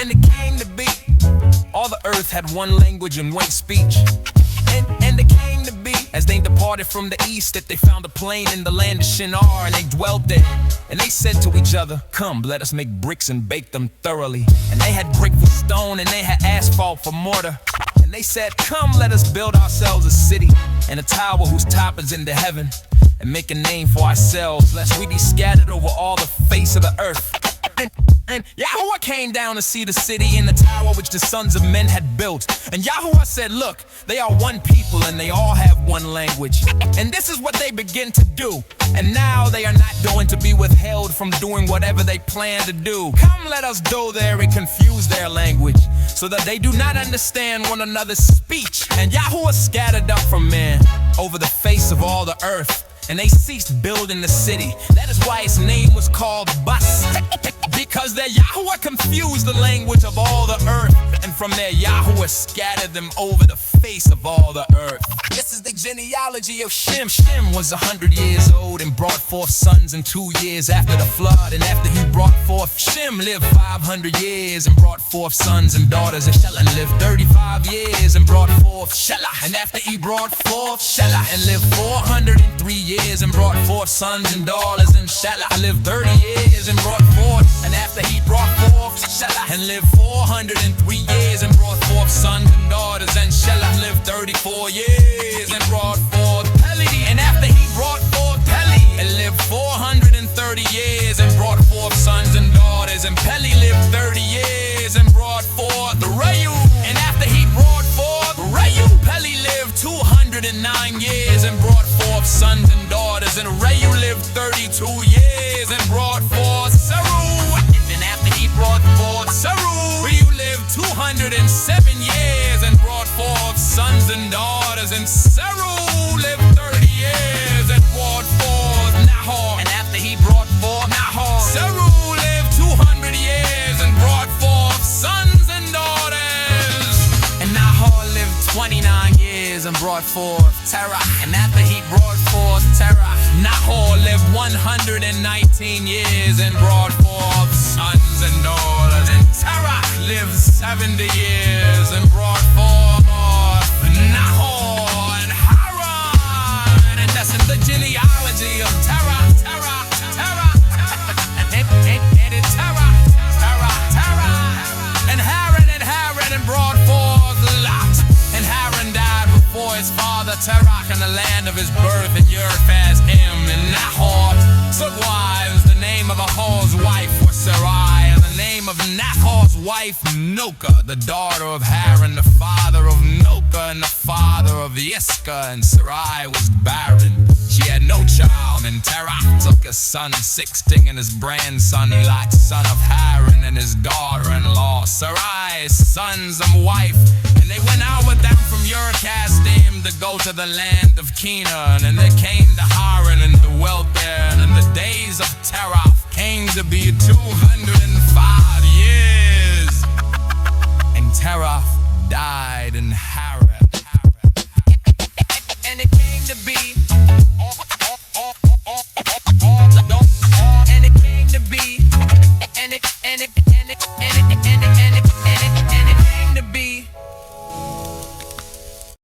And it came to be, all the earth had one language and one speech. And it came to be, as they departed from the east, that they found a plain in the land of Shinar, and they dwelt there. And they said to each other, come, let us make bricks and bake them thoroughly. And they had brick for stone, and they had asphalt for mortar. And they said, come, let us build ourselves a city, and a tower whose top is into heaven, and make a name for ourselves, lest we be scattered over all the face of the earth. And Yahuah came down to see the city and the tower which the sons of men had built. And Yahuah said, look, they are one people and they all have one language. And this is what they begin to do. And now they are not going to be withheld from doing whatever they plan to do. Come, let us go there and confuse their language, so that they do not understand one another's speech. And Yahuah scattered up from man over the face of all the earth, and they ceased building the city. That is why its name was called Bus, because their Yahuah confused the language of all the earth, and from there Yahuah scattered them over the face of all the earth. This is the genealogy of Shem. Shem was 100 years old and brought forth sons in 2 years after the flood. And after he brought forth, Shem lived 500 years and brought forth sons and daughters. And Shelah lived 35 years and brought forth Shelah. And after he brought forth Shelah, and lived 403 years and brought forth sons and daughters. And Shelah lived 30 years and brought forth. And after he brought forth Shelah, and lived 403 years and brought forth sons and daughters. And Shelah lived 34 years and brought forth Peli. And after he brought forth Peli, and lived 430 years and brought forth sons and daughters. And Peli lived 30 years and brought forth Reu. And after he brought forth Reu, Peli lived 209 years and brought forth sons and daughters. And Reu lived 32 years and brought forth Seru. And after he brought forth Seru, Reu lived 207 years and brought forth sons and daughters. And Seru lived 30 years and brought forth Yahauh. And after he brought forth Yahauh, Seru lived 200 years and brought forth sons and daughters. And Yahauh lived 29 years and brought forth Terah. And after he brought forth Terah, Yahauh lived 119 years and brought forth sons and daughters. And Terah lived 70 years and brought forth Yahauh and Haran. And that's the genealogy of Terah. And Haran and brought forth Lot. And Haran died before his father Terah in the land of his birth, and Yahusha him. And Yahauh took wives. The name of Yahauh's wife was Sarai, and the name of Yahauh's wife Noka, the daughter of Haran, the father of Noka, and the father of Yiscah. And Sarai was barren, she had no child. And Terah took his son Sixting and his grandson Lot, son of Haran, and his daughter-in-law Sarai's sons and wife. And they went out with them from Ur-Kasdim to go to the land of Canaan. And they came to Haran and dwelt there. And in the days of Terah came to be 205 years. And Terah died in Haran. And it came to be